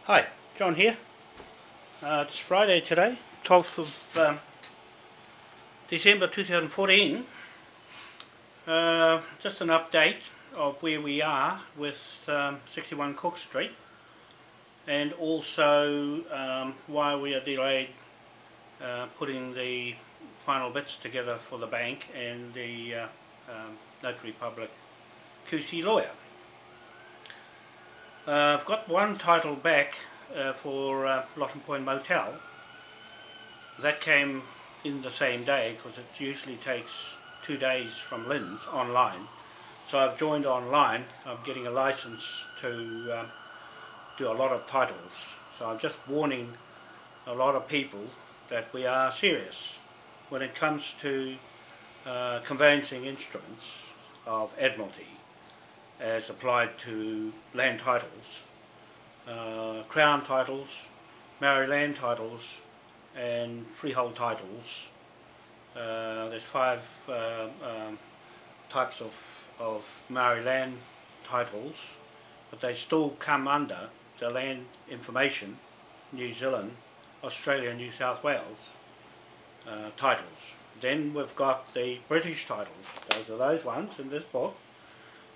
Hi, John here. It's Friday today, 12th of December 2014. Just an update of where we are with 61 Cook Street, and also why we are delayed putting the final bits together for the bank and the Notary Public QC lawyer. I've got one title back for Lotton Point Motel. That came in the same day because it usually takes 2 days from Lynn's online. So I've joined online. I'm getting a license to do a lot of titles. So I'm just warning a lot of people that we are serious when it comes to conveyancing instruments of Admiralty as applied to land titles, Crown titles, Maori land titles and freehold titles. There's 5 types of Maori land titles, but they still come under the Land Information New Zealand, Australia and New South Wales titles. Then we've got the British titles. Those are those ones in this book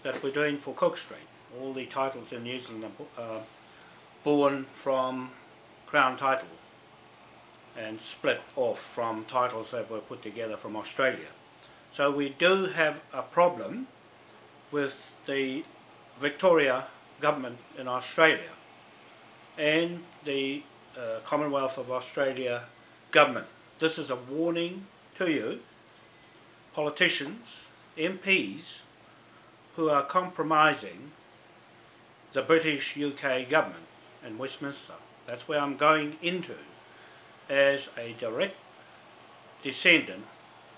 that we're doing for Cook Street. All the titles in New Zealand are born from Crown title and split off from titles that were put together from Australia. So we do have a problem with the Victoria government in Australia and the Commonwealth of Australia government. This is a warning to you, politicians, MPs, who are compromising the British UK government and Westminster. That's where I'm going into as a direct descendant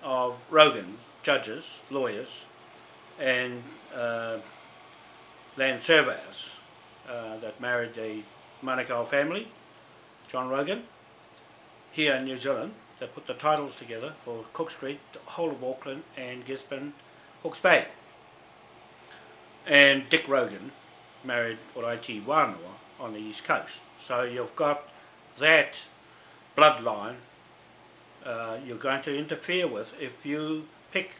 of Rogan's judges, lawyers and land surveyors that married the Manukau family, John Rogan, here in New Zealand, that put the titles together for Cook Street, the whole of Auckland and Gisborne, Hawke's Bay. And Dick Rogan married Oraiti Wanoa on the east coast. So you've got that bloodline you're going to interfere with if you pick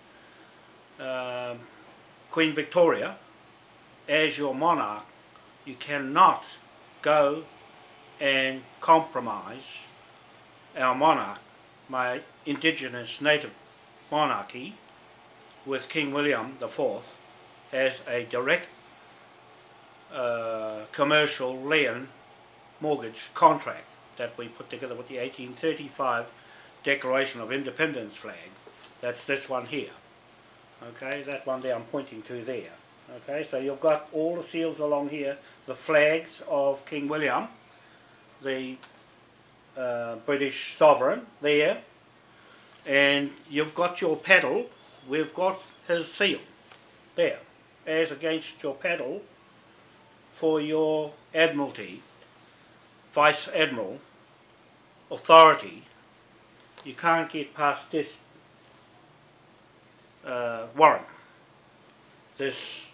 Queen Victoria as your monarch. You cannot go and compromise our monarch, my indigenous native monarchy, with King William IV as a direct commercial land mortgage contract that we put together with the 1835 Declaration of Independence flag. That's this one here. Okay, that one there I'm pointing to there. Okay, so you've got all the seals along here, the flags of King William, the British sovereign there, and you've got your paddle, we've got his seal there, as against your paddle for your Admiralty, Vice Admiral authority. You can't get past this warrant, this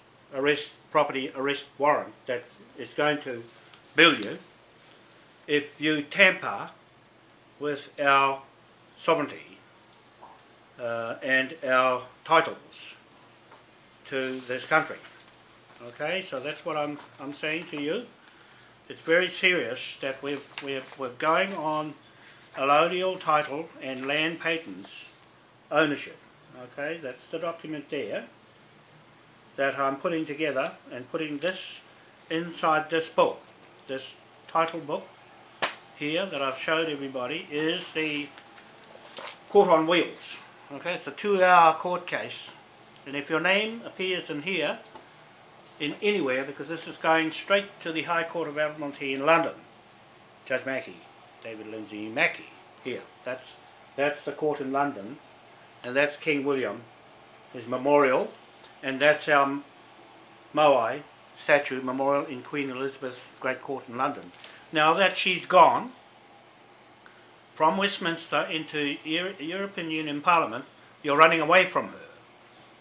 property arrest warrant that is going to bill you if you tamper with our sovereignty and our titles to this country. Okay, so that's what I'm saying to you. It's very serious that we're going on allodial title and land patents ownership. Okay, that's the document there that I'm putting together and putting this inside this book. This title book here that I've showed everybody is the Court on Wheels. Okay, it's a 2-hour court case, and if your name appears in here, in anywhere, because this is going straight to the High Court of Admiralty in London, Judge Mackey, David Lindsay Mackey, here, that's the court in London, and that's King William, his memorial, and that's our MOAI statue memorial in Queen Elizabeth Great Court in London. Now that she's gone from Westminster into European Union Parliament, you're running away from her,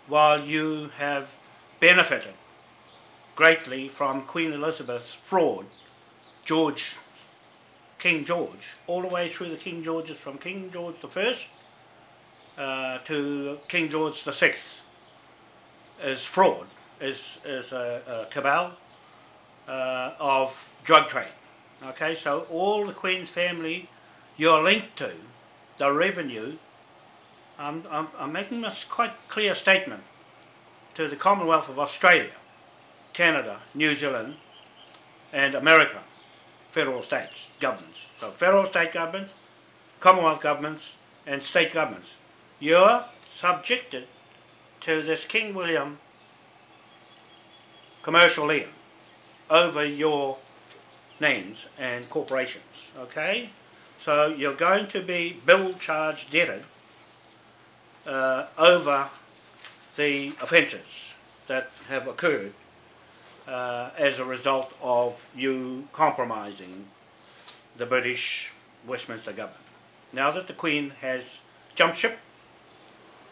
while you have benefited greatly from Queen Elizabeth's fraud King George, all the way through the King Georges, from King George I to King George VI, is fraud, is a cabal of drug trade. Okay, so all the Queen's family you're linked to, the revenue, I'm making this quite clear statement to the Commonwealth of Australia, Canada, New Zealand and America, federal states, governments. So federal state governments, Commonwealth governments and state governments. You're subjected to this King William commercial lien over your names and corporations, okay? So you're going to be bill charge debted over the offences that have occurred as a result of you compromising the British Westminster government. Now that the Queen has jumped ship,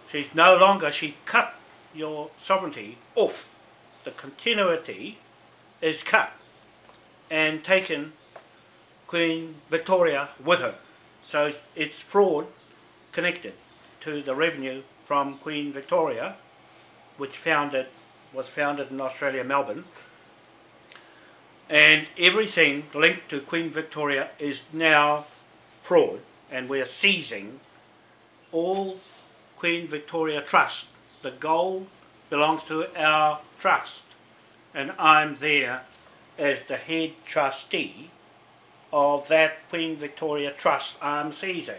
she's no longer, she cut your sovereignty off. The continuity is cut and taken Queen Victoria with her. So it's fraud connected to the revenue from Queen Victoria, which was founded in Australia, Melbourne. And everything linked to Queen Victoria is now fraud, and we're seizing all Queen Victoria Trust. The gold belongs to our trust, and I'm there as the head trustee of that Queen Victoria Trust I'm seizing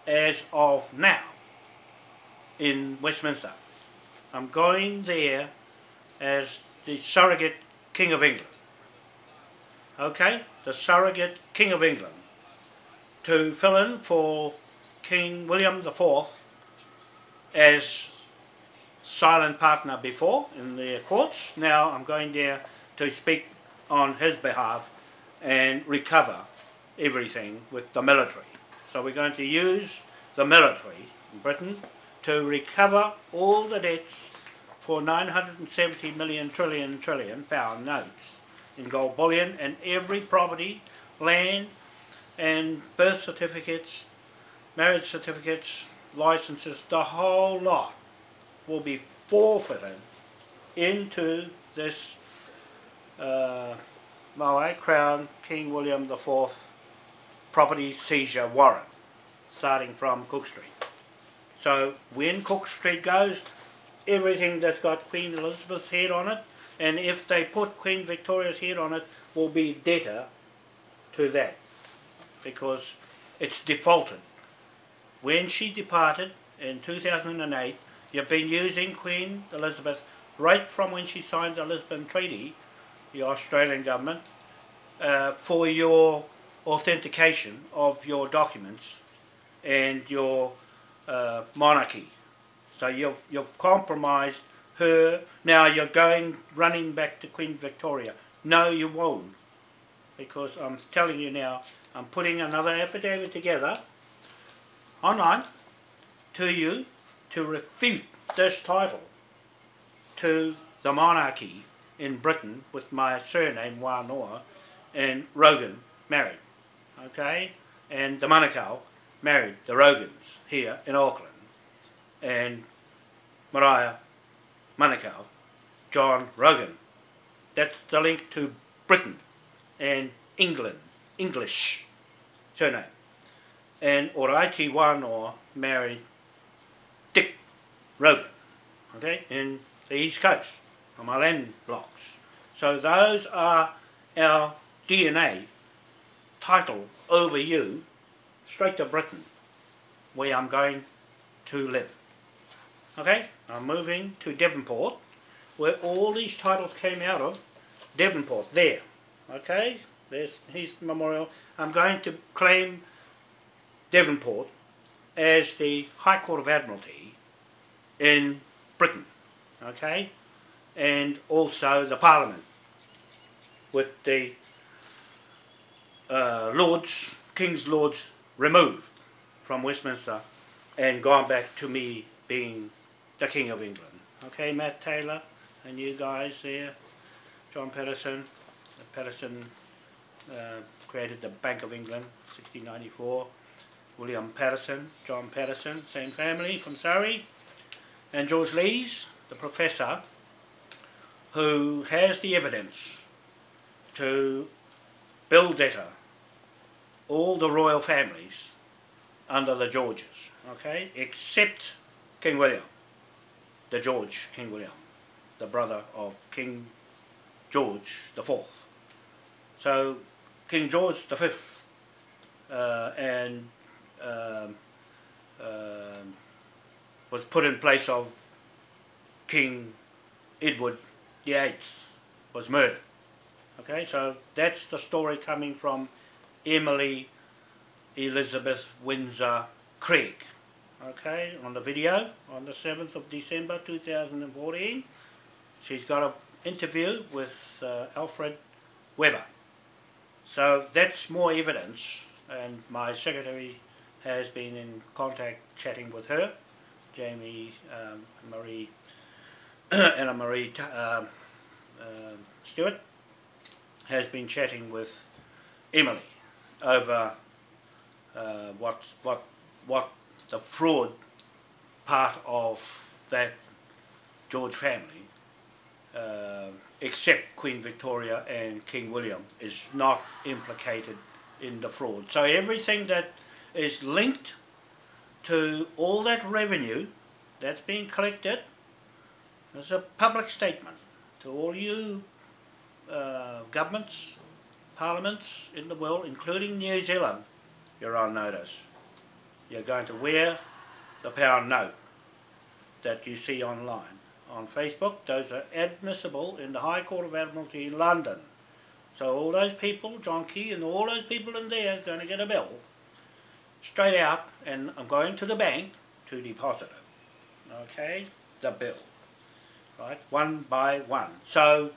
as of now in Westminster. I'm going there as the surrogate King of England. Okay, the surrogate King of England, to fill in for King William IV as silent partner before in the courts. Now I'm going there to speak on his behalf and recover everything with the military. So we're going to use the military in Britain to recover all the debts for 970 million trillion pound notes in gold bullion, and every property, land and birth certificates, marriage certificates, licenses, the whole lot will be forfeited into this MOAI Crown King William IV property seizure warrant, starting from Cook Street. So when Cook Street goes, everything that's got Queen Elizabeth's head on it, and if they put Queen Victoria's head on it, will be debtor to that, because it's defaulted. When she departed in 2008, you've been using Queen Elizabeth right from when she signed the Lisbon Treaty, the Australian government, for your authentication of your documents and your monarchy. So you've compromised her. Now you're running back to Queen Victoria. No, you won't, because I'm telling you now, I'm putting another affidavit together online to you to refute this title to the monarchy in Britain with my surname Wanoa, and Rogan married, okay, and the Manukau married the Rogans here in Auckland, and Mariah Manukau, John Rogan. That's the link to Britain and England, English surname. And Oraiti Wanoa married Dick Rogan, okay, in the East Coast, on my land blocks. So those are our DNA title over you, straight to Britain, where I'm going to live. Okay, I'm moving to Devonport, where all these titles came out of. Devonport, there. Okay, there's his memorial. I'm going to claim Devonport as the High Court of Admiralty in Britain. Okay, and also the Parliament, with the Lords, King's Lords removed from Westminster and gone back to me being the King of England. Okay, Matt Taylor and you guys there, John Patterson, the Patterson created the Bank of England, 1694. William Patterson, John Patterson, same family from Surrey. And George Lees, the professor, who has the evidence to bill debtor all the royal families under the Georges, okay, except King William, the George King William, the brother of King George the Fourth. So King George the Fifth was put in place of King Edward the Eighth, was murdered. Okay, so that's the story coming from Emily Elizabeth Windsor Craig. Okay, on the video on the 7th of December 2014. She's got an interview with Alfred Weber. So that's more evidence, and my secretary has been in contact chatting with her, Jamie Marie Anna Marie Stewart has been chatting with Emily over what the fraud part of that George family, except Queen Victoria and King William, is not implicated in the fraud. So everything that is linked to all that revenue that's being collected is a public statement to all you governments, parliaments in the world, including New Zealand. You're on notice. You're going to wear the pound note that you see online. On Facebook, those are admissible in the High Court of Admiralty in London. So all those people, John Key and all those people in there are going to get a bill straight out, and I'm going to the bank to deposit it. Okay, the bill, right, one by one. So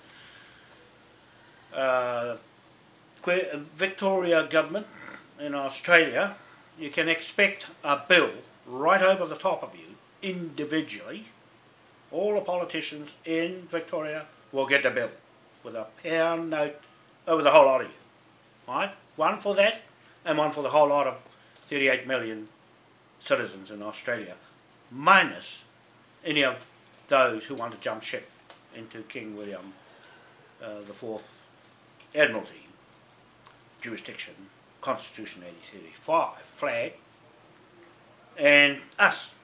Victoria government in Australia, you can expect a bill right over the top of you individually. All the politicians in Victoria will get a bill with a pound note over the whole lot of you, right? One for that and one for the whole lot of 38 million citizens in Australia, minus any of those who want to jump ship into King William the Fourth Admiralty jurisdiction, Constitution 1835 flag, and us.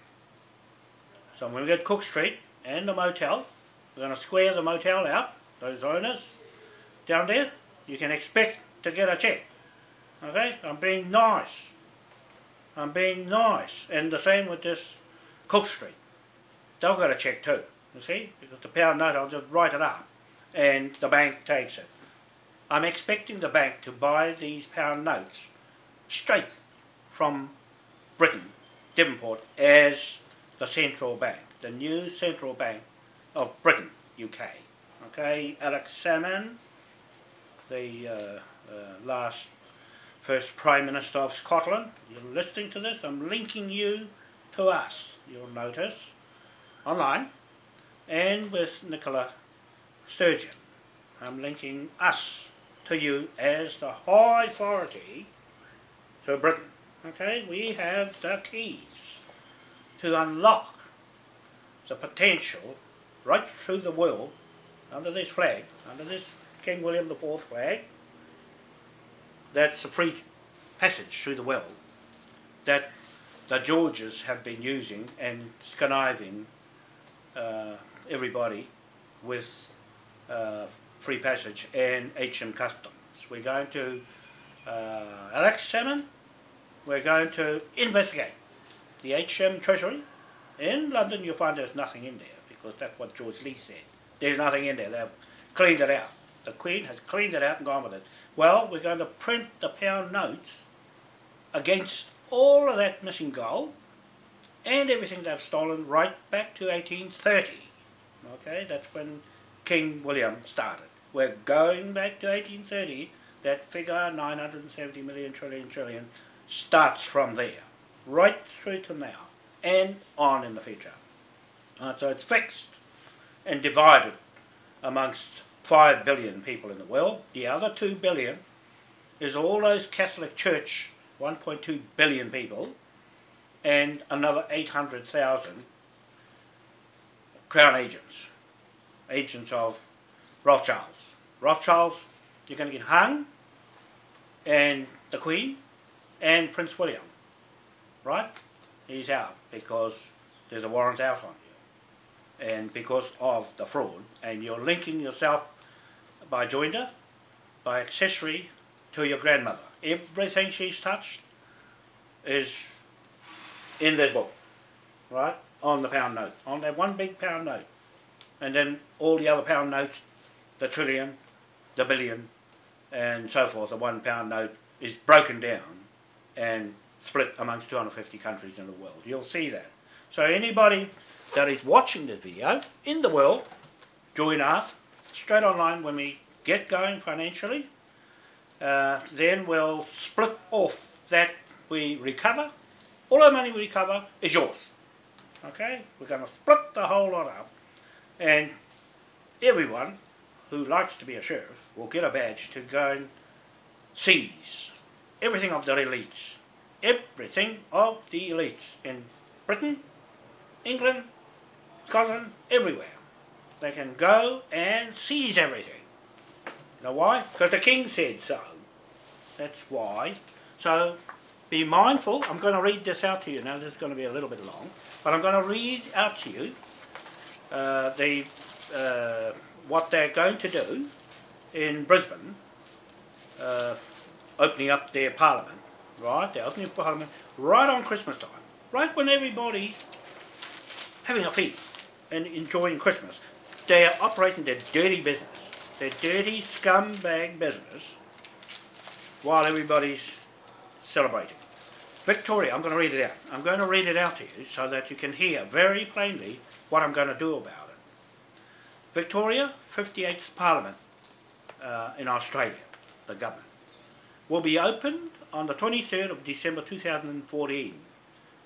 So when we get Cook Street and the motel, we're going to square the motel out, those owners down there, you can expect to get a check. Okay, I'm being nice. I'm being nice. And the same with this Cook Street. They'll get a check too, you see, because the pound note, I'll just write it up and the bank takes it. I'm expecting the bank to buy these pound notes straight from Britain, Devonport, as the central bank, the new central bank of Britain, UK. Okay, Alex Salmond, the first Prime Minister of Scotland, you're listening to this, I'm linking you to us, you'll notice, online, and with Nicola Sturgeon. I'm linking us to you as the high authority to Britain. Okay, we have the keys to unlock the potential right through the world under this flag, under this King William IV flag. That's a free passage through the world that the Georges have been using and conniving everybody with free passage and HM customs. We're going to, Alex Salmond, we're going to investigate the HM Treasury. In London you'll find there's nothing in there, because that's what George Lee said. There's nothing in there, they've cleaned it out. The Queen has cleaned it out and gone with it. Well, we're going to print the pound notes against all of that missing gold and everything they've stolen right back to 1830. Okay, that's when King William started. We're going back to 1830. That figure, 970 million trillion, starts from there, right through to now, and on in the future. So it's fixed and divided amongst 5 billion people in the world. The other 2 billion is all those Catholic Church, 1.2 billion people, and another 800,000 Crown agents, agents of Rothschilds. Rothschilds, you're going to get hung, and the Queen, and Prince William, right? He's out because there's a warrant out on you, and because of the fraud, and you're linking yourself by joinder, by accessory to your grandmother. Everything she's touched is in this book, right? On the pound note, on that one big pound note. And then all the other pound notes, the trillion, the billion, and so forth, the £1 note is broken down and split amongst 250 countries in the world. You'll see that. So anybody that is watching this video in the world, join up straight online when we get going financially. Then we'll split off that we recover. All the money we recover is yours. Okay? We're going to split the whole lot up, and everyone who likes to be a sheriff will get a badge to go and seize everything of the elites. Everything of the elites in Britain, England, Scotland, everywhere. They can go and seize everything. You know why? Because the King said so. That's why. So be mindful. I'm going to read this out to you now. This is going to be a little bit long, but I'm going to read out to you what they're going to do in Brisbane, opening up their parliament. Right, they're opening up parliament right on Christmas time, right when everybody's having a feast and enjoying Christmas. They are operating their dirty business, their dirty scumbag business, while everybody's celebrating. Victoria, I'm going to read it out. I'm going to read it out to you so that you can hear very plainly what I'm going to do about it. Victoria, 58th Parliament in Australia, the government, will be opened on the 23rd of December 2014,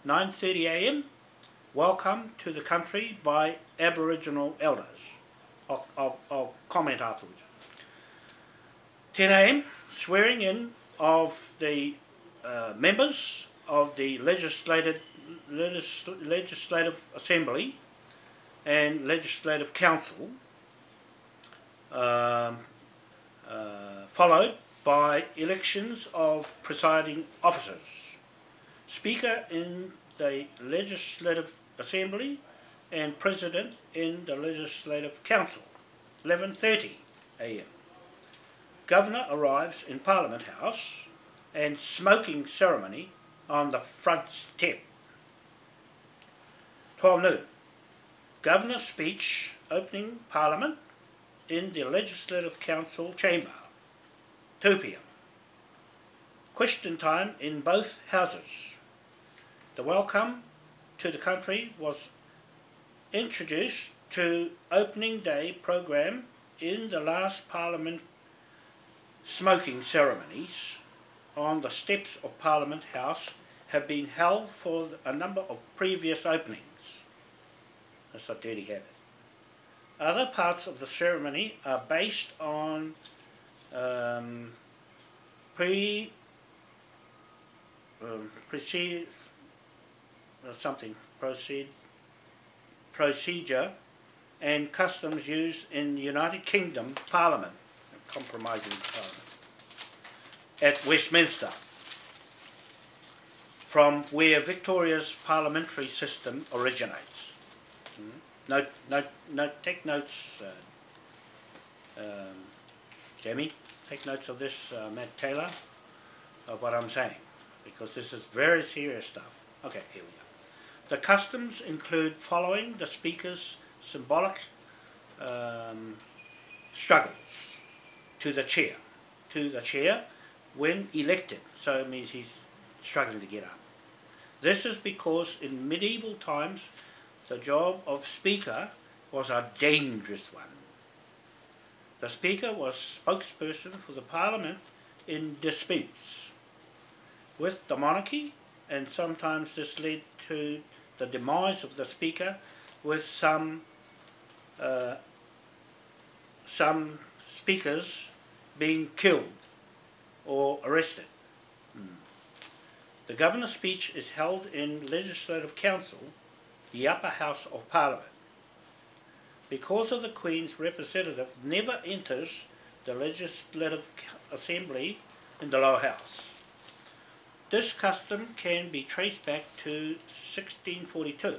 9:30 AM. Welcome to the country by Aboriginal elders. I'll comment afterwards. 10 AM, swearing in of the members of the Legislative Assembly and Legislative Council, followed by elections of presiding officers, Speaker in the Legislative Assembly and President in the Legislative Council, 11:30 AM. Governor arrives in Parliament House and smoking ceremony on the front step. 12 noon. Governor speech opening Parliament in the Legislative Council chamber, 2 PM. Question time in both houses. The welcome to the country was introduced to opening day program in the last Parliament smoking ceremonies on the steps of Parliament House have been held for a number of previous openings. That's a dirty habit. Other parts of the ceremony are based on procedure and customs used in the United Kingdom Parliament, compromising Parliament, at Westminster, from where Victoria's parliamentary system originates. Take notes, Jamie, take notes of this, Matt Taylor, of what I'm saying, because this is very serious stuff. Okay, here we go. The customs include following the Speaker's symbolic struggles to the chair when elected, so it means he's struggling to get up. This is because in medieval times the job of Speaker was a dangerous one. The Speaker was spokesperson for the Parliament in disputes with the monarchy, and sometimes this led to the demise of the Speaker, with some speakers being killed or arrested. The Governor's speech is held in Legislative Council, the upper house of Parliament, because of the Queen's representative never enters the Legislative Assembly in the lower house. This custom can be traced back to 1642,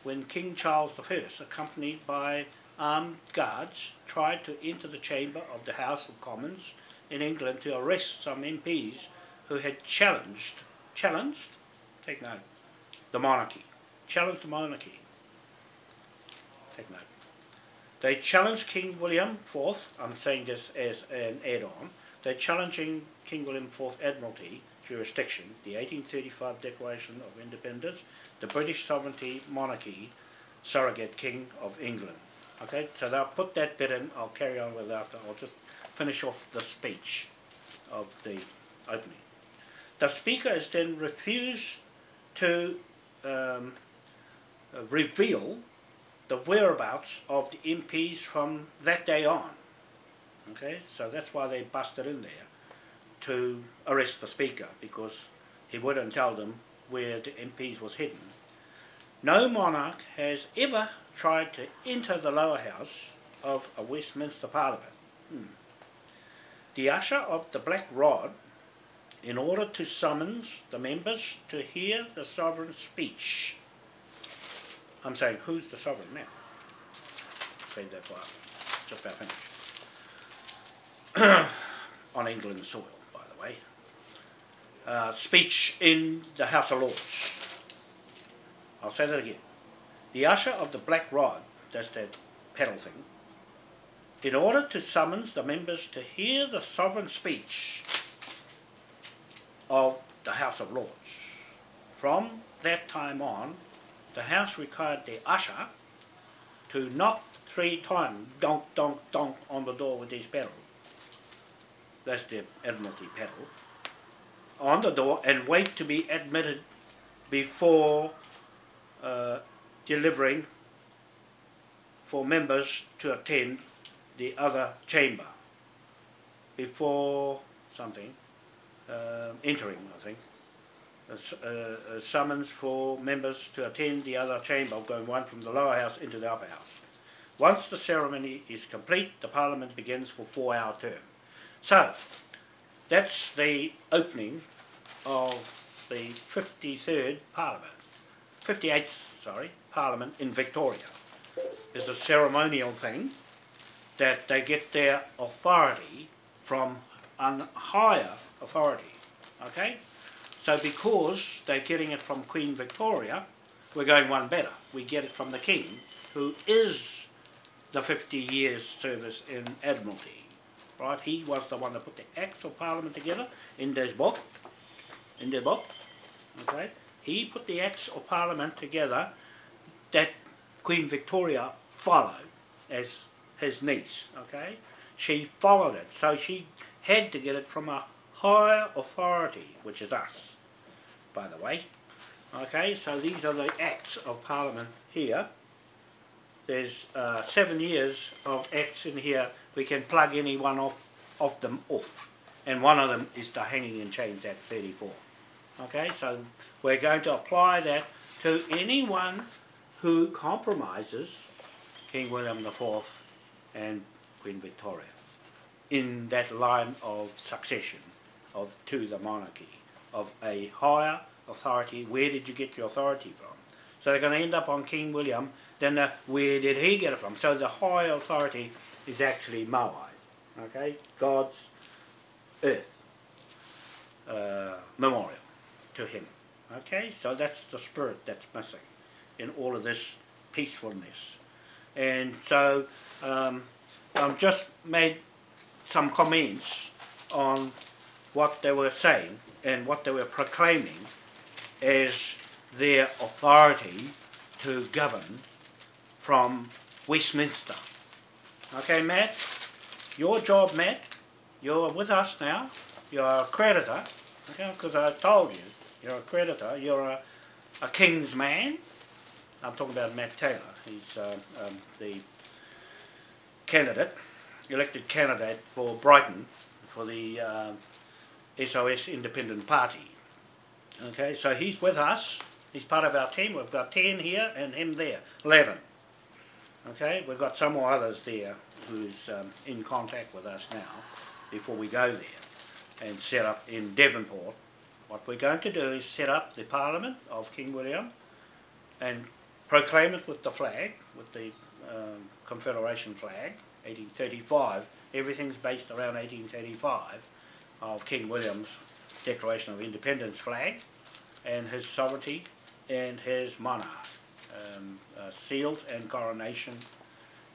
when King Charles I, accompanied by armed guards, tried to enter the chamber of the House of Commons in England to arrest some MPs who had challenged, take note, the monarchy. Challenged the monarchy. Take note. They challenged King William IV, I'm saying this as an add-on, they're challenging King William IV Admiralty jurisdiction, the 1835 Declaration of Independence, the British sovereignty, monarchy, surrogate King of England. Okay, so they'll put that bit in, I'll carry on with after, I'll just finish off the speech of the opening. The Speaker is then refused to reveal the whereabouts of the MPs from that day on. Okay, so that's why they busted in there to arrest the Speaker, because he wouldn't tell them where the MPs was hidden. No monarch has ever tried to enter the lower house of a Westminster Parliament. The usher of the black rod, in order to summons the members to hear the sovereign's speech. I'm saying, who's the sovereign now? Say that part, just about finished. On England's soil, by the way. Speech in the House of Lords. I'll say that again. The usher of the black rod, that's that pedal thing, in order to summons the members to hear the sovereign speech of the House of Lords. From that time on, the House required the usher to knock 3 times, donk, donk, donk, on the door with his pedal. That's the Admiralty pedal. On the door, and wait to be admitted before delivering for members to attend the other chamber. Before something, entering, I think, a summons for members to attend the other chamber, going one from the lower house into the upper house. Once the ceremony is complete, the Parliament begins for 4-hour term. So, that's the opening of the 53rd Parliament, 58th, sorry, Parliament in Victoria. It's a ceremonial thing that they get their authority from a higher authority, okay? So because they're getting it from Queen Victoria, we're going one better. We get it from the King, who is the 50 years service in Admiralty, right? He was the one that put the Acts of Parliament together in this book, okay? He put the Acts of Parliament together that Queen Victoria followed as his niece, okay? She followed it, so she had to get it from a higher authority, which is us, by the way. Okay, so these are the Acts of Parliament here. There's 7 years of Acts in here. We can plug any one of them off, and one of them is the Hanging in Chains Act 34. Okay, so we're going to apply that to anyone who compromises King William IV and Queen Victoria in that line of succession to the monarchy, of a higher authority. Where did you get your authority from? So they're going to end up on King William, then where did he get it from? So the high authority is actually MOAI, okay, God's earth memorial to him. Okay, so that's the spirit that's missing in all of this peacefulness. And so I've just made some comments on what they were saying and what they were proclaiming as their authority to govern from Westminster. Okay, Matt, your job, Matt, you're with us now, you're a creditor, okay, because I told you, you're a creditor, you're a king's man. I'm talking about Matt Taylor. He's the candidate, elected candidate for Brighton, for the SOS Independent Party. Okay, so he's with us, he's part of our team. We've got 10 here and him there, 11. Okay, we've got some more others there who's in contact with us now before we go there and set up in Devonport. What we're going to do is set up the Parliament of King William and proclaim it with the flag, with the Confederation flag, 1835. Everything's based around 1835 of King William's Declaration of Independence flag and his sovereignty and his monarch. Seals and coronation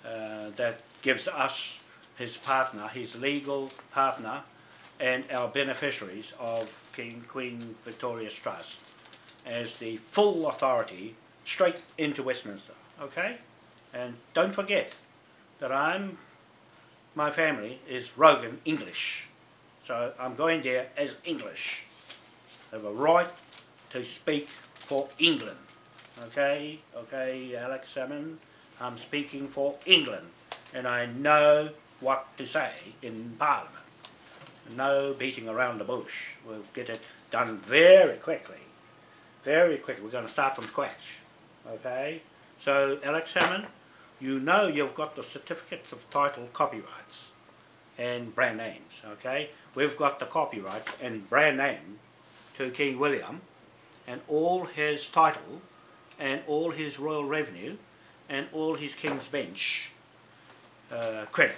that gives us his partner, his legal partner, and our beneficiaries of Queen Victoria's Trust as the full authority straight into Westminster. Okay? And don't forget that my family is Rogan English. So I'm going there as English. I have a right to speak for England. Okay, Alex Salmon, I'm speaking for England, and I know what to say in Parliament. No beating around the bush. We'll get it done very quickly. Very quickly. We're going to start from scratch. Okay, so Alex Salmon, you know you've got the certificates of title, copyrights, and brand names. Okay, we've got the copyrights and brand name to King William, and all his title, and all his royal revenue, and all his King's Bench credit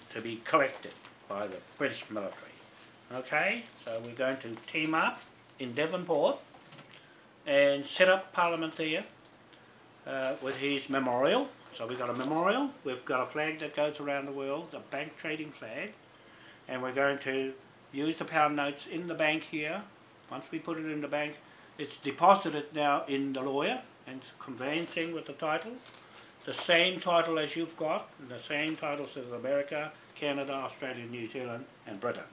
to be collected by the British military. Okay, so we're going to team up in Devonport and set up Parliament there with his memorial. So we've got a memorial, we've got a flag that goes around the world, the bank trading flag, and we're going to use the pound notes in the bank here. Once we put it in the bank, it's deposited now in the lawyer and conveyancing with the title. The same title as you've got, the same titles as America, Canada, Australia, New Zealand and Britain.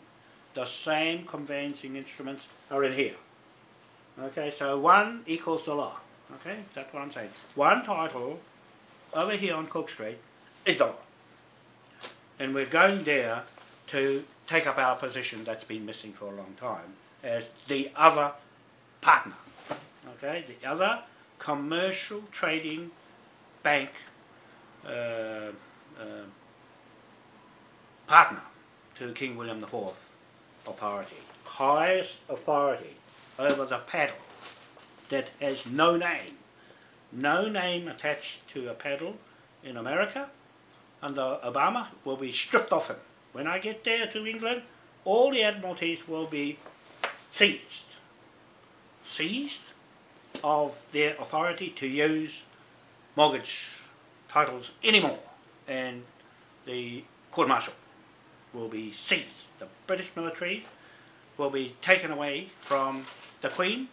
The same conveyancing instruments are in here. Okay, so one equals the law. Okay, that's what I'm saying. One title over here on Cook Street is the law. And we're going there to take up our position that's been missing for a long time as the other partner, okay, the other commercial trading bank partner to King William IV authority, highest authority over the paddle that has no name attached to a paddle in America. Under Obama will be stripped off him. When I get there to England, all the Admiralties will be seized of their authority to use mortgage titles anymore, and the court-martial will be seized. The British military will be taken away from the Queen,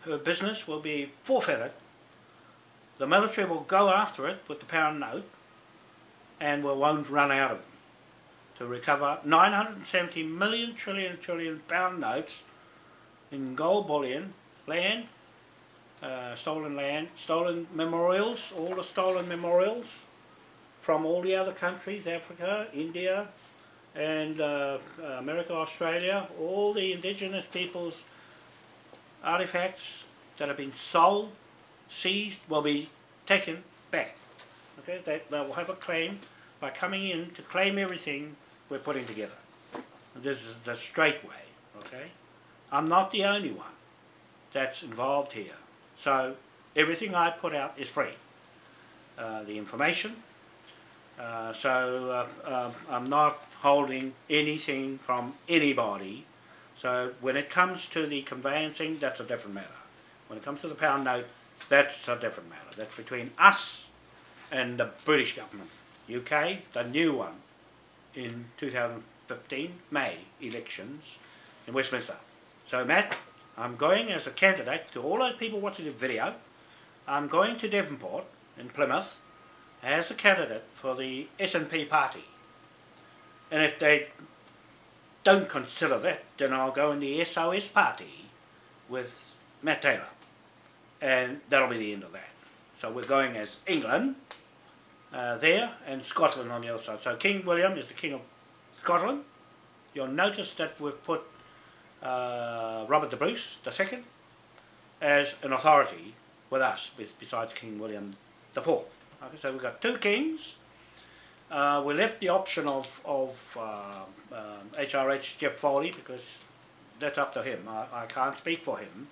her business will be forfeited, the military will go after it with the pound note and won't run out of them to recover 970 million trillion pound notes in gold bullion, land, stolen memorials, all the stolen memorials from all the other countries, Africa, India and America, Australia, all the indigenous peoples' artifacts that have been sold, seized, will be taken back. Okay, they will have a claim by coming in to claim everything we're putting together. This is the straight way, okay? I'm not the only one that's involved here. So everything I put out is free. The information. I'm not holding anything from anybody. So when it comes to the conveyancing, that's a different matter. When it comes to the pound note, that's a different matter. That's between us and the British government. UK, the new one, in 2015 May elections in Westminster. So Matt, I'm going as a candidate to all those people watching the video. I'm going to Devonport in Plymouth as a candidate for the SNP party. And if they don't consider that, then I'll go in the SOS party with Matt Taylor. And that'll be the end of that. So we're going as England there and Scotland on the other side. So King William is the King of Scotland. You'll notice that we've put Robert the Bruce II as an authority with us, besides King William IV. Okay, so we've got two kings. We left the option of HRH Jeff Foley because that's up to him. I can't speak for him.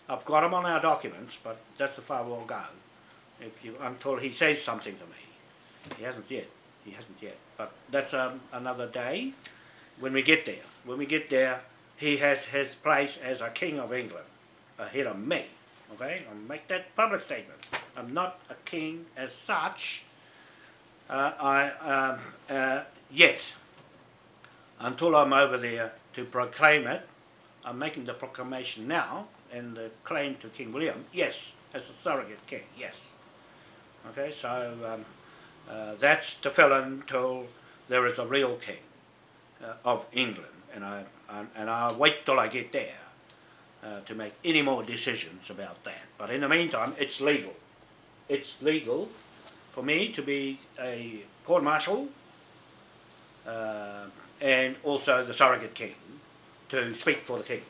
I've got him on our documents, but that's as far we'll go. Until he says something to me. He hasn't yet. He hasn't yet. But that's another day when we get there. When we get there, he has his place as a King of England ahead of me. Okay? I'll make that public statement. I'm not a king as such. Yet. Until I'm over there to proclaim it, I'm making the proclamation now, and the claim to King William, yes, as a surrogate king, yes. Okay, so that's to fill until there is a real king of England, and I'll wait till I get there to make any more decisions about that. But in the meantime, it's legal. It's legal for me to be a court-martial and also the surrogate king to speak for the king.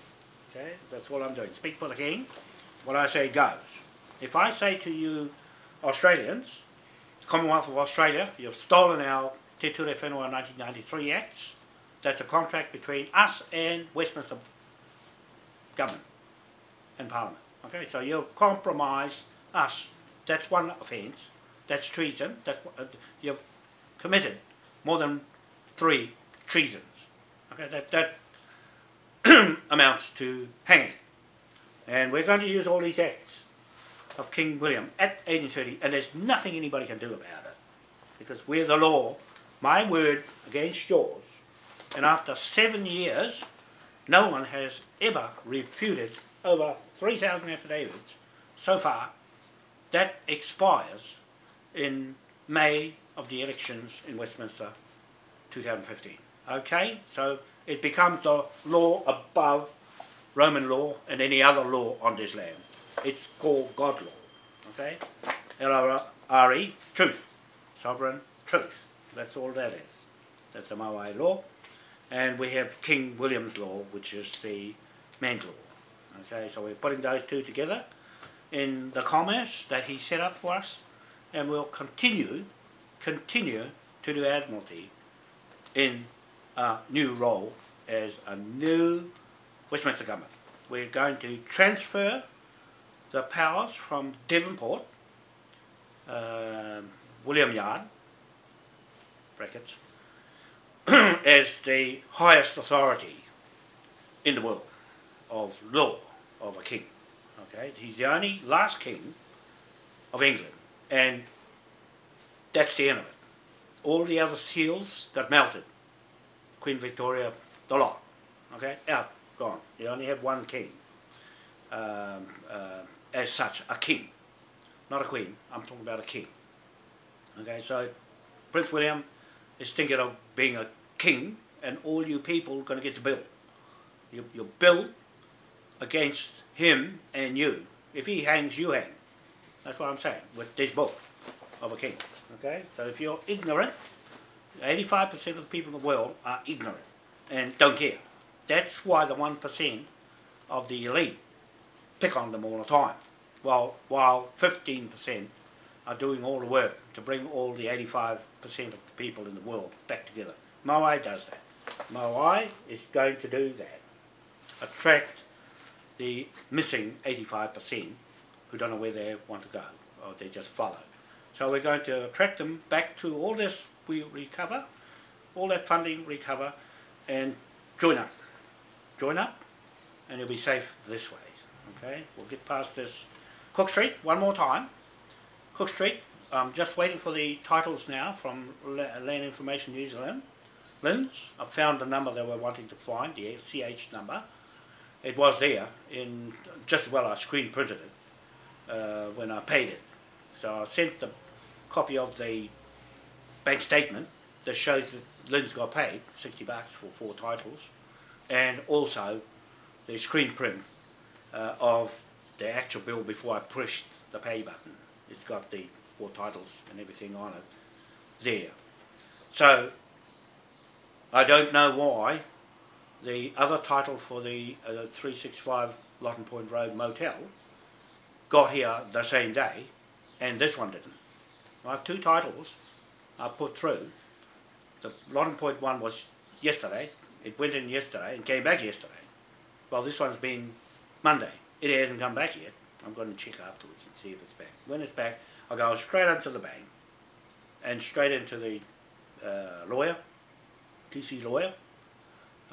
Okay, that's what I'm doing. Speak for the king. What I say goes. If I say to you, Australians, Commonwealth of Australia, you've stolen our Te Ture Whenua 1993 Acts, that's a contract between us and Westminster government and Parliament. Okay, so you've compromised us. That's one offence. That's treason. That's you've committed more than 3 treasons. Okay, that amounts to hanging. And we're going to use all these acts of King William at 1830, and there's nothing anybody can do about it. Because we're the law, my word against yours. And after 7 years, no one has ever refuted over 3,000 affidavits so far. That expires in May of the elections in Westminster 2015. Okay, so it becomes the law above Roman law and any other law on this land. It's called God law. Okay, LRE, truth, sovereign truth. That's all that is. That's the MOAI law, and we have King William's law, which is the man's law. Okay, so we're putting those two together in the commerce that he set up for us, and we'll continue to do Admiralty in a new role as a new Westminster government. We're going to transfer the powers from Devonport, William Yard, brackets, as the highest authority in the world of law of a king. Okay, he's the only last king of England, and that's the end of it. All the other seals got melted. Queen Victoria, the lot. Okay, out, gone. You only have one king. As such, a king. Not a queen, I'm talking about a king. Okay, so Prince William is thinking of being a king, and all you people are going to get the bill. You bill against him and you. If he hangs, you hang. That's what I'm saying with this book of a king. Okay, so if you're ignorant, 85% of the people in the world are ignorant and don't care. That's why the 1% of the elite pick on them all the time, while 15% are doing all the work to bring all the 85% of the people in the world back together. MOAI does that. MOAI is going to do that. Attract the missing 85% who don't know where they want to go, or they just follow. So we're going to attract them back to all this we recover, all that funding recover, and join up. Join up, and you'll be safe this way. Okay, we'll get past this. Cook Street, one more time. Cook Street, I'm just waiting for the titles now from Land Information New Zealand. Linz, I found the number they were wanting to find, the CH number. It was there, in just as well I screen printed it when I paid it. So I sent the copy of the bank statement that shows that Linz got paid $60 for 4 titles, and also the screen print of the actual bill before I pushed the pay button. It's got the 4 titles and everything on it there. So I don't know why the other title for the 365 Lawton Point Road Motel got here the same day, and this one didn't. Right, 2 titles are put through. The Lawton Point one was yesterday, it went in yesterday and came back yesterday. Well, this one's been Monday. It hasn't come back yet. I'm going to check afterwards and see if it's back. When it's back, I'll go straight onto the bank and straight into the lawyer, TC lawyer,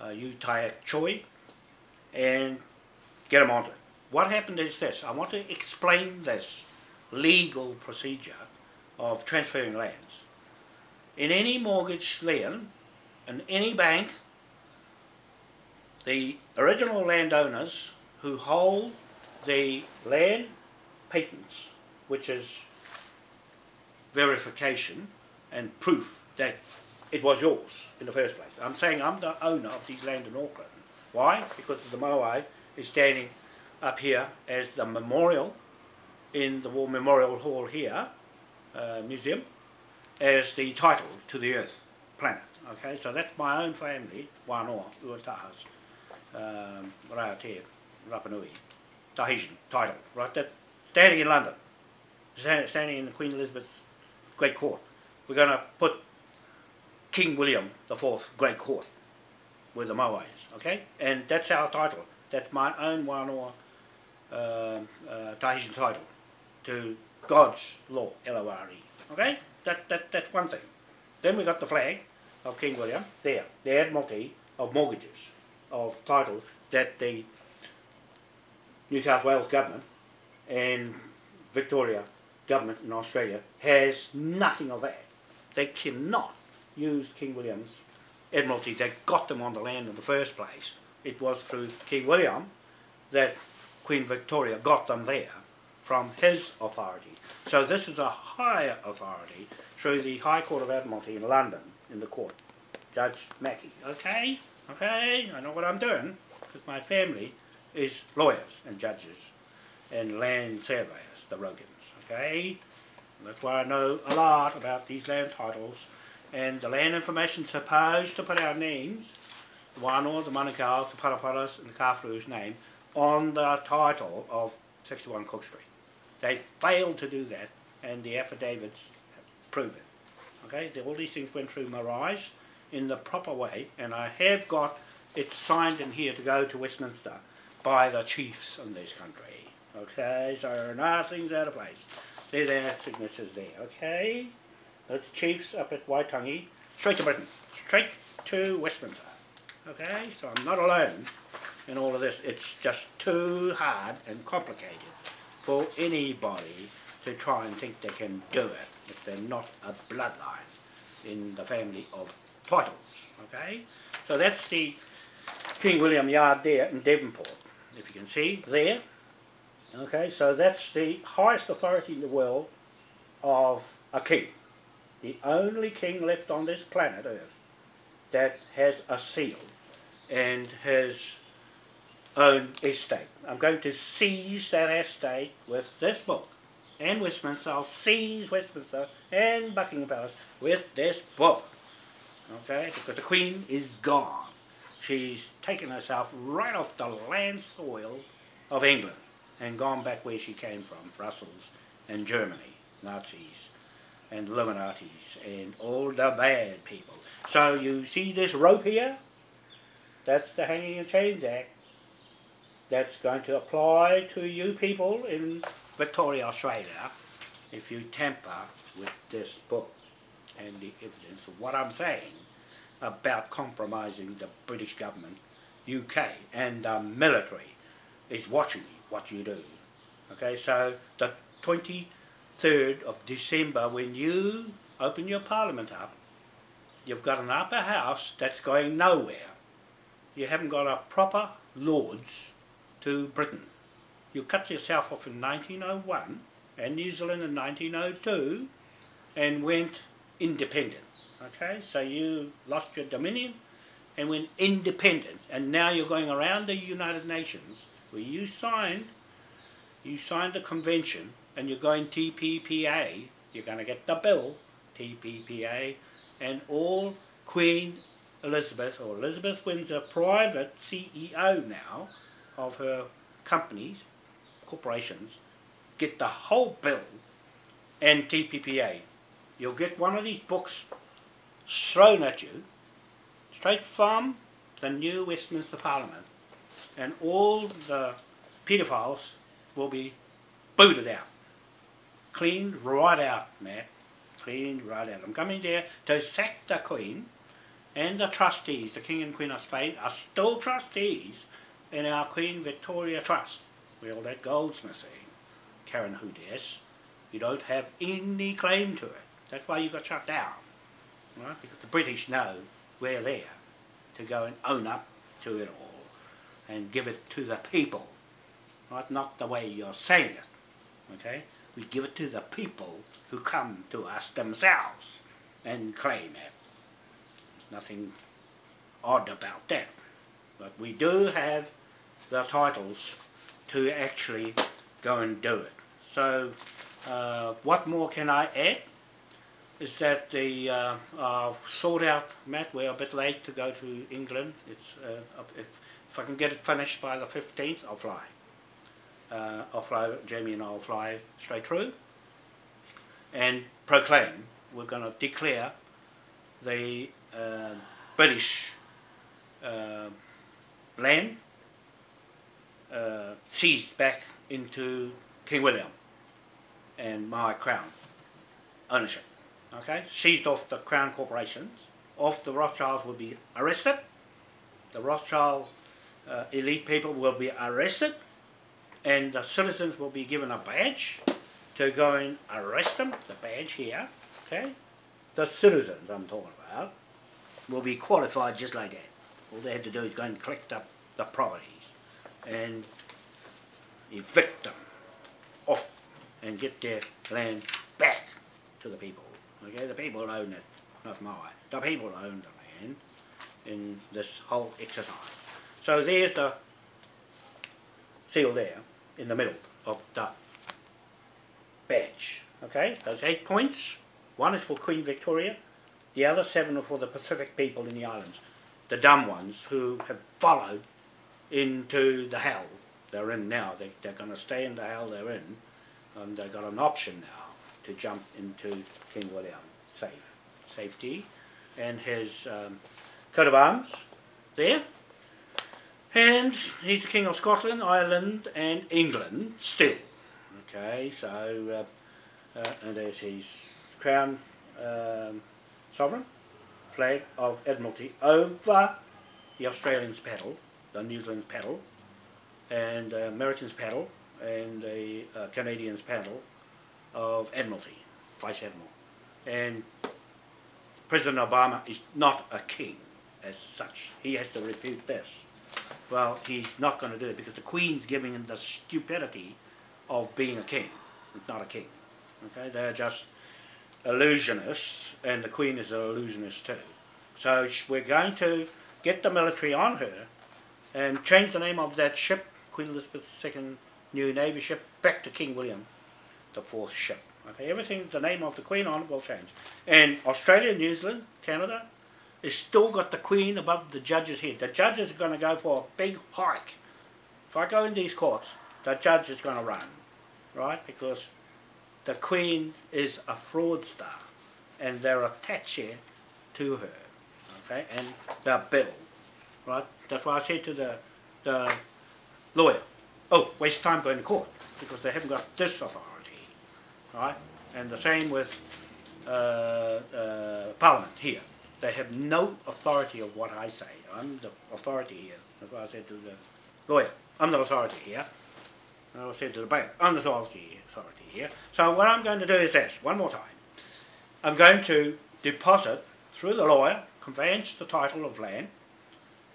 UTAI Choi, and get them onto it. What happened is this. I want to explain this legal procedure of transferring lands. In any mortgage lien, in any bank, the original landowners who hold the land patents, which is verification and proof that it was yours in the first place. I'm saying I'm the owner of these land in Auckland. Why? Because the MOAI is standing up here as the memorial in the War Memorial Hall here, museum, as the title to the Earth, planet. Okay, so that's my own family, Wanoa, Uatahas, Rātea, Rapanui, Tahitian title, right? That standing in London, standing in Queen Elizabeth's Great Court. We're going to put King William IV Great Court where the Moai is, okay? And that's our title. That's my own Wanoa Tahitian title to God's law, L-O-R-E, okay? That's one thing. Then we got the flag of King William there, the Admiralty of mortgages, of title that the New South Wales government and Victoria government in Australia has nothing of that. They cannot use King William's Admiralty that got them on the land in the first place. It was through King William that Queen Victoria got them there from his authority. So this is a higher authority through the High Court of Admiralty in London, in the court. Judge Mackey. Okay? Okay? I know what I'm doing, because my family is lawyers and judges and land surveyors, the Rogans. Okay? And that's why I know a lot about these land titles, and the land information supposed to put our names, the Wanoa, the Manukau, the Paraparas and the Kāwharu's name, on the title of 61 Cook Street. They failed to do that, and the affidavits prove it. Okay, all these things went through MOAI in the proper way, and I have got it signed in here to go to Westminster by the chiefs in this country. Okay, so nothing's out of place. There's their signatures there, okay? That's chiefs up at Waitangi, straight to Britain, straight to Westminster. Okay, so I'm not alone in all of this. It's just too hard and complicated for anybody to try and think they can do it if they're not a bloodline in the family of titles. Okay, so that's the King William Yard there in Devonport, if you can see there. Okay, so that's the highest authority in the world of a king. The only king left on this planet Earth that has a seal and his own estate. I'm going to seize that estate with this book. And Westminster, I'll seize Westminster and Buckingham Palace with this book. Okay, because the Queen is gone. She's taken herself right off the land soil of England and gone back where she came from, Brussels and Germany, Nazis and Illuminatis and all the bad people. So you see this rope here? That's the Hanging of Chains Act. That's going to apply to you people in Victoria, Australia, if you tamper with this book and the evidence of what I'm saying about compromising the British government, UK, and the military is watching what you do. Okay, so the 23rd of December, when you open your parliament up, you've got an upper house that's going nowhere. You haven't got a proper Lords to Britain. You cut yourself off in 1901 and New Zealand in 1902 and went independent. Okay, so you lost your dominion and went independent, and now you're going around the United Nations where you signed a convention, and you're going TPPA. You're going to get the bill, TPPA, and all Queen Elizabeth Windsor, private CEO now of her companies, corporations, get the whole bill and TPPA. You'll get one of these books thrown at you straight from the new Westminster Parliament, and all the paedophiles will be booted out. Cleaned right out, Matt. Cleaned right out. I'm coming there to sack the Queen, and the trustees. The King and Queen of Spain are still trustees in our Queen Victoria Trust, where all that gold's missing. Karen Hoodes, you don't have any claim to it. That's why you got shut down, right? Because the British know we're there to go and own up to it all and give it to the people, right? Not the way you're saying it, okay? We give it to the people who come to us themselves and claim it. There's nothing odd about that. But we do have the titles to actually go and do it. So what more can I add is that the sort out, Matt, we're a bit late to go to England. It's if I can get it finished by the 15th, I'll fly. Jamie and I'll fly straight through and proclaim, we're going to declare the British land seized back into King William and my crown ownership. Okay, seized off the crown corporations, off the Rothschilds will be arrested, the Rothschild elite people will be arrested, and the citizens will be given a badge to go and arrest them, the badge here, okay? The citizens I'm talking about will be qualified just like that. All they have to do is go and collect up the properties and evict them off and get their land back to the people. Okay, the people own it, not MOAI. The people own the land in this whole exercise. So there's the seal there in the middle of the badge. Okay, those 8 points. One is for Queen Victoria, the other 7 are for the Pacific people in the islands, the dumb ones who have followed into the hell they're in now. They're going to stay in the hell they're in, and they've got an option now to jump into King William safety and his coat of arms there. And he's the King of Scotland, Ireland and England still. Okay, so and there's his crown sovereign, flag of Admiralty over the Australians' paddle, the New Zealand's paddle, and the Americans' paddle, and the Canadians' paddle of Admiralty, Vice Admiral. And President Obama is not a king as such. He has to refute this. Well, he's not going to do it because the Queen's giving him the stupidity of being a king. He's not a king. Okay, they're just illusionists, and the Queen is an illusionist too. So we're going to get the military on her and change the name of that ship, Queen Elizabeth II new Navy ship, back to King William the Fourth ship. Okay, everything, the name of the Queen on it will change. And Australia, New Zealand, Canada, it's still got the Queen above the judge's head. The judges are going to go for a big hike. If I go in these courts, the judge is going to run, right? Because the Queen is a fraudster, and they're attached here to her, okay? And the bill, right? That's why I said to the lawyer, oh, waste time going to court, because they haven't got this authority, right? And the same with Parliament here. They have no authority of what I say. I'm the authority here. That's why I said to the lawyer, I'm the authority here. And I said to the bank, I'm the authority here. So what I'm going to do is this, one more time. I'm going to deposit, through the lawyer, conveyance the title of land,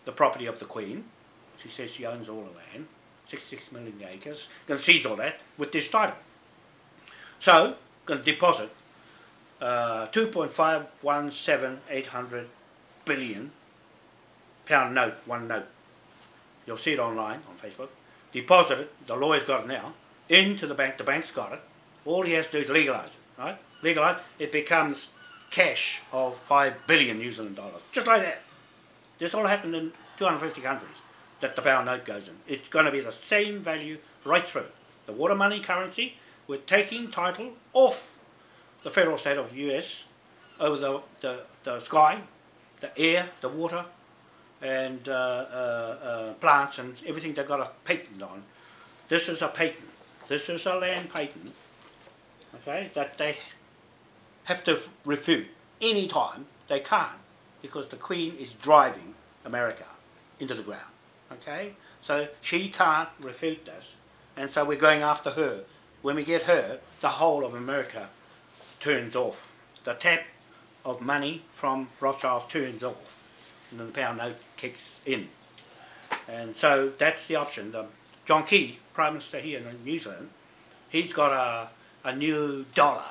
the property of the Queen. She says she owns all the land, 66 million acres. Going to seize all that with this title. So, going to deposit 2.517800 billion pound note, one note. You'll see it online on Facebook. Deposit it, the lawyer's got it now, into the bank. The bank's got it. All he has to do is legalise it, right? Legalise it, becomes cash of 5 billion New Zealand dollars, just like that. This all happened in 250 countries that the pound note goes in. It's going to be the same value right through. The water money currency, we're taking title off the federal state of US over the sky, the air, the water, and plants and everything they've got a patent on. This is a patent. This is a land patent, okay, that they have to refute any time. They can't, because the Queen is driving America into the ground, okay? So she can't refute this, and so we're going after her. When we get her, the whole of America turns off. The tap of money from Rothschilds turns off, and then the pound note kicks in. And so that's the option. John Key, Prime Minister here in New Zealand, he's got a new dollar,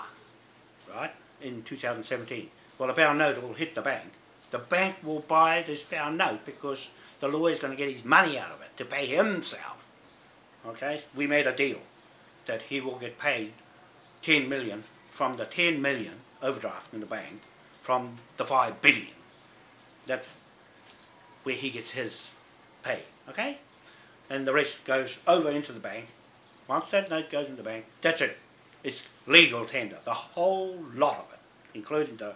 right, in 2017. Well, the pound note will hit the bank. The bank will buy this pound note because the lawyer's going to get his money out of it to pay himself. Okay, we made a deal that he will get paid 10 million from the 10 million overdraft in the bank from the 5 billion. That's where he gets his pay, okay? And the rest goes over into the bank. Once that note goes in the bank, that's it. It's legal tender, the whole lot of it, including the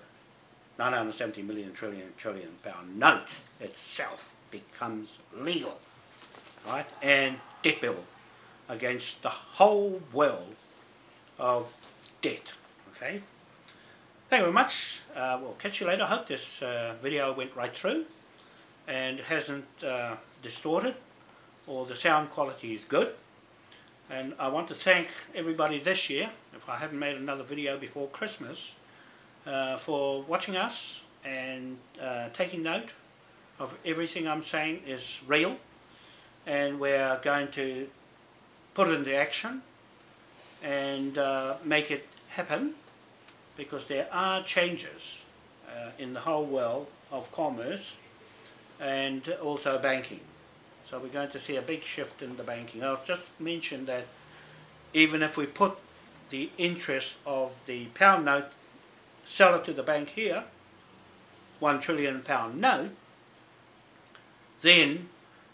970 million trillion pound note itself becomes legal, right? And debt bill against the whole world of debt, okay? Thank you very much. We'll catch you later. I hope this video went right through and hasn't distorted, or the sound quality is good. And I want to thank everybody this year, if I haven't made another video before Christmas, for watching us and taking note of everything I'm saying is real, and we're going to put it into action and make it happen, because there are changes in the whole world of commerce and also banking. So we're going to see a big shift in the banking. I'll just mention that even if we put the interest of the pound note, sell it to the bank here, £1 trillion pound note, then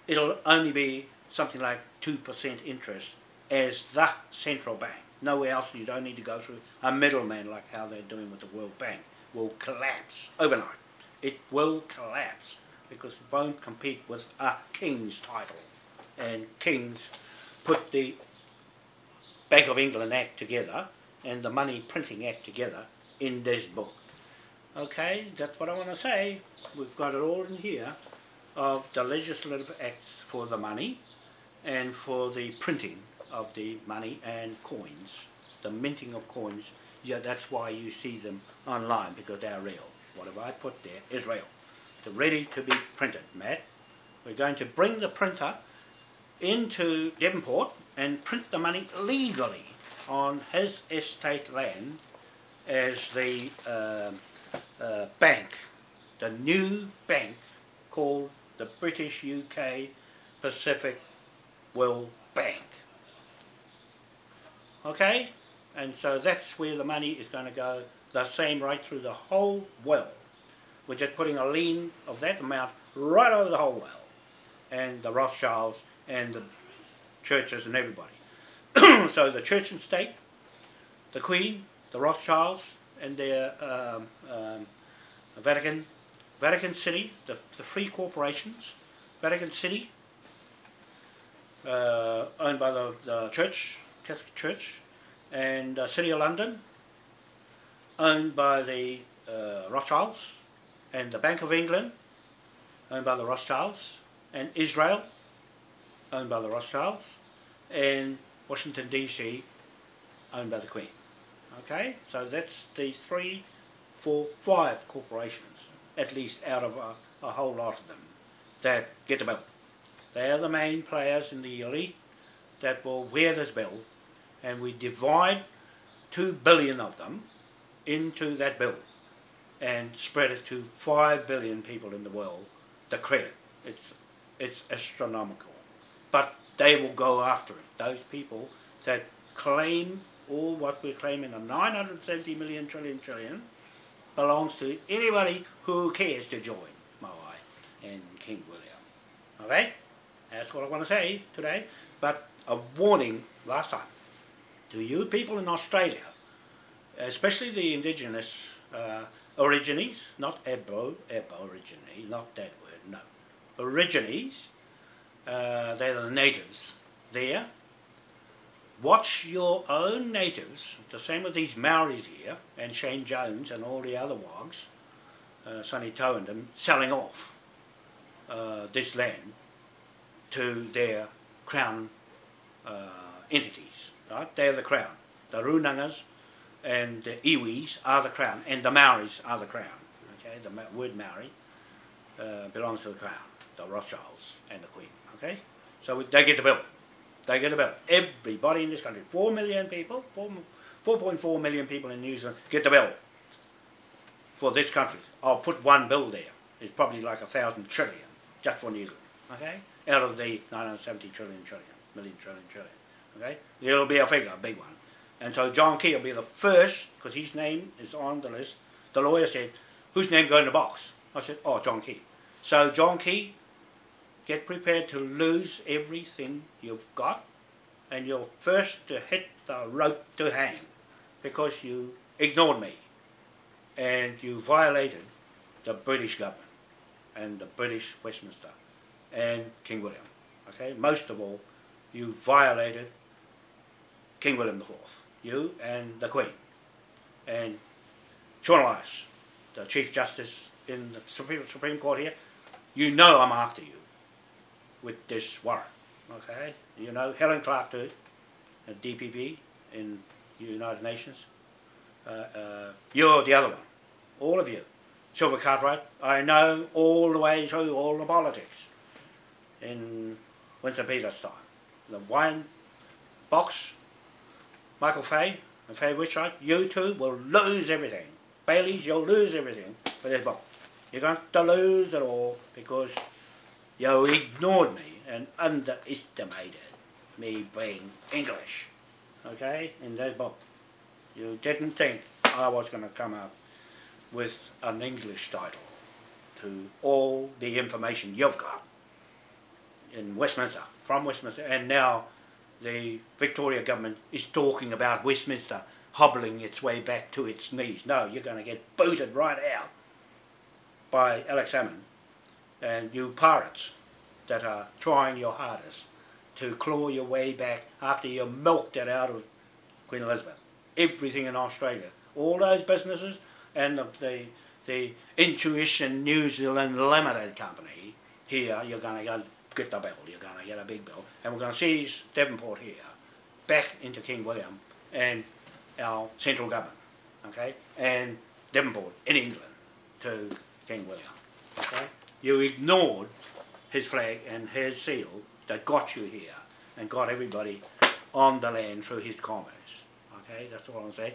it'll only be something like 2% interest as the central bank. Nowhere else. You don't need to go through a middleman like how they're doing with the World Bank. Will collapse overnight. It will collapse because it won't compete with a king's title. And kings put the Bank of England Act together and the Money Printing Act together in this book. Okay, that's what I want to say. We've got it all in here of the legislative acts for the money and for the printing of the money and coins, the minting of coins. Yeah, that's why you see them online, because they're real. Whatever I put there is real. They're ready to be printed, Matt. We're going to bring the printer into Devonport and print the money legally on his estate land as the bank, the new bank called the British UK Pacific World Bank. Okay, and so that's where the money is going to go, the same right through the whole world. We're just putting a lien of that amount right over the whole world, and the Rothschilds and the churches and everybody. So the church and state, the Queen, the Rothschilds and their Vatican City, the free corporations, Vatican City, owned by the church, Catholic Church, and City of London, owned by the Rothschilds, and the Bank of England, owned by the Rothschilds, and Israel, owned by the Rothschilds, and Washington DC, owned by the Queen. Okay, so that's the 3, 4, 5 corporations, at least out of a whole lot of them, that get the bill. They are the main players in the elite that will wear this bill, and we divide 2 billion of them into that bill and spread it to 5 billion people in the world. The credit, it's astronomical, but they will go after it. Those people that claim all what we're claiming, the 970 million trillion belongs to anybody who cares to join MOAI and King William. Okay? That's what I want to say today. But a warning last time to you people in Australia, especially the indigenous origines, not aborigine, not that word, no. Origines, they're the natives there. Watch your own natives, the same with these Maoris here, and Shane Jones and all the other wogs, Sonny Toe and them, selling off this land to their crown entities, right? They're the crown. The Runangas and the Iwis are the crown, and the Maoris are the crown. Okay, the word Maori belongs to the crown, the Rothschilds and the Queen. Okay, so they get the bill. They get the bill. Everybody in this country, 4 million people, 4.4 million people in New Zealand get the bill for this country. I'll put one bill there. It's probably like 1,000 trillion just for New Zealand. Okay, out of the 970 million trillion. Okay, it'll be a figure, a big one. And so John Key will be the first, because his name is on the list. The lawyer said, whose name go in the box? I said, oh, John Key. So John Key, get prepared to lose everything you've got, and you're first to hit the rope to hang, because you ignored me, and you violated the British government, and the British Westminster, and King William. Okay, most of all, you violated King William IV, you and the Queen, and Sean Elias, the Chief Justice in the Supreme Court here. You know I'm after you with this warrant, okay? You know Helen Clark too, the DPP in the United Nations. You're the other one, all of you. Silver Cartwright, I know all the way through all the politics in Winston Peters' time. The wine box, Michael Fay and Fay Witchright, you two will lose everything. Baileys, you'll lose everything for this book. You're going to lose it all because you ignored me and underestimated me being English, okay, in that book. You didn't think I was going to come up with an English title to all the information you've got in Westminster, from Westminster, and now the Victoria government is talking about Westminster hobbling its way back to its knees. No, you're going to get booted right out by Alex Salmond and you pirates that are trying your hardest to claw your way back after you milked it out of Queen Elizabeth. Everything in Australia, all those businesses, and the Intuition New Zealand Limited Company here, you're going to go get the bill, you're going to get a big bill, and we're going to seize Devonport here back into King William and our central government, okay, and Devonport in England to King William, okay. You ignored his flag and his seal that got you here and got everybody on the land through his commerce, okay, that's all I'm saying.